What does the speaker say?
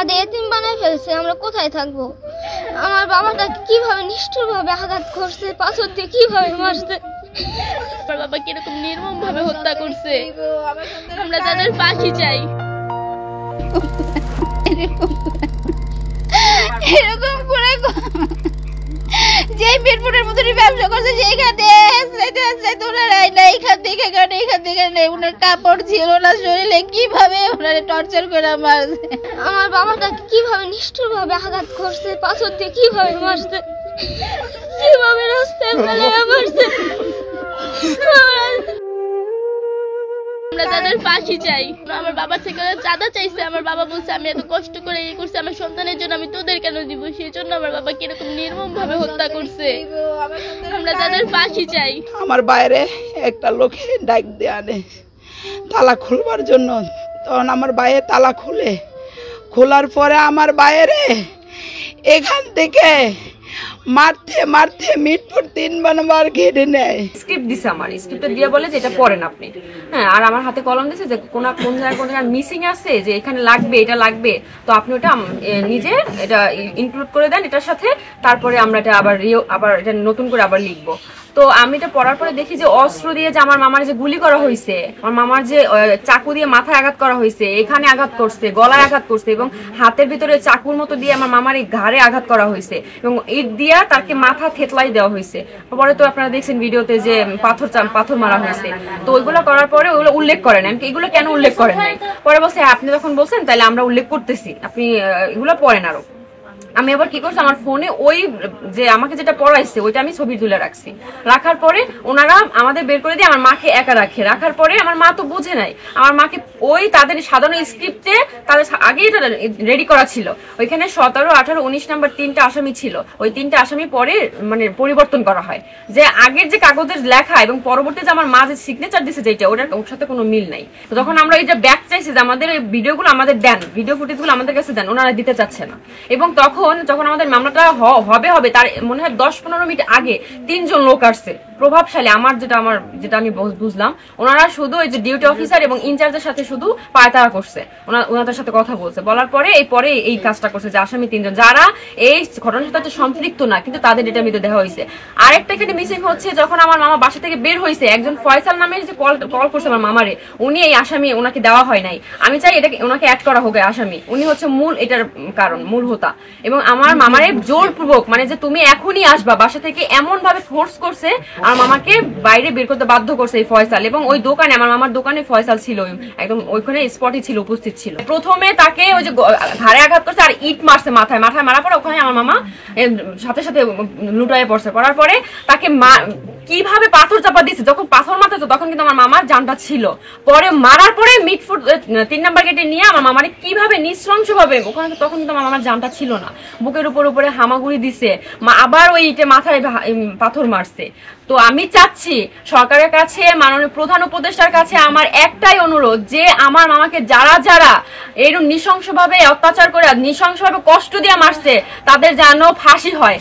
আমাদের এতিম বানায় ফেলছে, আমরা কোথায় থাকবো? আমার বাবাটা কিভাবে নিষ্ঠুরভাবে আঘাত করছে, পাথর দিয়ে কিভাবে মারছে, আমার বাবা কিরকম নির্মম ভাবে হত্যা করছে। আমরা তাদের ফাঁসি চাই। এরকম করে যে মিরপুরের মতনই ব্যবসা করছে সেইখানে এখান থেকে নেই, ওনার কাপড় ছিল না শরীরে, কিভাবে ওনারে টর্চার করে মারছে। আমার বাবাটা কিভাবে নিষ্ঠুরভাবে আঘাত করছে, পাথর দিয়ে কিভাবে মারছে, কিভাবে রাস্তায় ফেলে মারছে। আমরা তাদের ফাঁসি চাই। আমার বাবার থেকে চাঁদা চাইছে। আমার বাবা বলছে আমি এত কষ্ট করে এই করছি আমার সন্তানের জন্য, আমি তোদের কেন দিব? সেই জন্য আমার বাবা কিরকম নির্মম ভাবে হত্যা করছে। আমরা তাদের ফাঁসি চাই। আমার বাইরে একটা লোকে ডাক দিয়ে আনে তালা খুলবার জন্য, তখন আমার বাইরে তালা খোলার পরে আমার বাইরে এখান থেকে মারতে মারতে মিটপুর 3 নম্বর ঘেটে নেয়। স্ক্রিপ্ট দিছে, আমার স্ক্রিপ্টে দিয়ে বলে যে এটা পড়েন আপনি, হ্যাঁ, আর আমার হাতে কলম দিছে যে কোন জায়গায় মিসিং আছে, যে এখানে লাগবে, এটা লাগবে, তো আপনি ওটা নিজে এটা ইনক্লুড করে দেন এটার সাথে, তারপরে আমরা এটা আবার এটা নতুন করে আবার লিখবো। তো আমি এটা পড়ার পরে দেখি যে অস্ত্র দিয়ে যে আমার মামার যে গুলি করা হয়েছে, আমার মামার যে চাকু দিয়ে মাথায় আঘাত করা হয়েছে, এখানে আঘাত করছে, গলায় আঘাত করছে, এবং হাতের ভিতরে চাকুর মতো দিয়ে আমার মামার এই ঘাড়ে আঘাত করা হয়েছে, এবং ইট দিয়া তাকে মাথা থেতলাই দেওয়া হয়েছে। পরে তো আপনারা দেখছেন ভিডিওতে যে পাথর মারা হয়েছে। তো ওইগুলো করার পরে ওইগুলো উল্লেখ করেন, আমি এগুলো কেন উল্লেখ করেন নাই? পরে বলছে আপনি যখন বলছেন তাহলে আমরা উল্লেখ করতেছি, আপনি এগুলো পড়েন আরো। আমি আবার কি করছি, আমার ফোনে ওই যে আমাকে যেটা পড়াইছে ওইটা আমি ছবি তুলে রাখছি। রাখার পরে ওনারা আমাদের বের করে দিয়ে আমার মাকে একা রাখার পরে আমার মা তো বুঝে নাই, আমার মাকে ওই তাদের সাধারণ স্ক্রিপ্টে তাদের আগে এটা রেডি করা ছিল, ওইখানে 17, 18, 19 নম্বর 3টা আসামি ছিল, ওই 3টা আসামি পরে মানে পরিবর্তন করা হয়, যে আগের যে কাগজের লেখা এবং পরবর্তী যে আমার মা যে সিগনেচার দিছে যেটা, ওর সাথে কোনো মিল নাই। তো তখন আমরা এটা ব্যাক চাইছি যে আমাদের ভিডিওগুলো আমাদের দেন, ভিডিও ফুটেজগুলো আমাদের কাছে দেন, ওনারা দিতে চাচ্ছে না। এবং যখন আমাদের মামলাটা হবে তার মনে হয় 10-15 মিনিট আগে 3 জন লোক আসছে প্রভাবশালী, যেটা আমি বুঝলাম, ওনারা শুধু ওই যে ডিউটি অফিসার এবং ইনচার্জের সাথে শুধু পায়তারা করছে, ওনাদের সাথে কথা বলছে, বলার পরে এই কাজটা করছে যে আসামি 3 জন যারা এই ঘটনার সাথে সম্পৃক্ত না, কিন্তু তাদের ডেটা মিতে দেওয়া হয়েছে। আরেকটা এখানে মিসিং হচ্ছে, যখন আমার মামা বাসা থেকে বের হয়েছে, একজন ফয়সাল নামের যে কল করছে আমার মামারে, উনি এই আসামি, ওনাকে দেওয়া হয় নাই। আমি চাই এটা ওনাকে অ্যাড করা হোক আসামি, উনি হচ্ছে এটার কারণ, মূল হোতা। এবং আমার মামারে জোরপূর্বক মানে যে তুমি এখনই আসবা বাসা থেকে এমন ভাবে ফোর্স করছে, আমার মামাকে বাইরে বের করতে বাধ্য করছে এই ফয়সাল। এবং ওই দোকানে, আমার মামার দোকানে ফয়সাল ছিল, একদম ওইখানে স্পটই ছিল, উপস্থিত ছিল। প্রথমে তাকে ওই যে ঘাড়ে আঘাত করছে আর ইট মারছে মাথায় মারার পরে ওখানে আমার মামা সাথে সাথে লুটায়ে পড়ছে। পড়ার পরে তাকে কিভাবে পাথর চাপা দিচ্ছে, যখন পাথর মারতেছে তখন কিন্তু আমার মামার জানটা ছিল। পরে মারার পরে মিটফুট 3 নম্বর গেটে নিয়ে আমার মামারে কিভাবে নৃশংস ভাবে ওখানে, তখন কিন্তু আমার মামার জানটা ছিল না, বুকের উপরে হামাগুড়ি দিছে, আবার ওই ইটে মাথায় পাথর মারছে। তো আমি চাচ্ছি সরকারের কাছে, মাননীয় প্রধান উপদেষ্টার কাছে আমার একটাই অনুরোধ, যে আমার মামাকে যারা এরকম নৃশংসভাবে অত্যাচার করে, নৃশংসভাবে কষ্ট দিয়ে মারছে, তাদের যেন ফাঁসি হয়।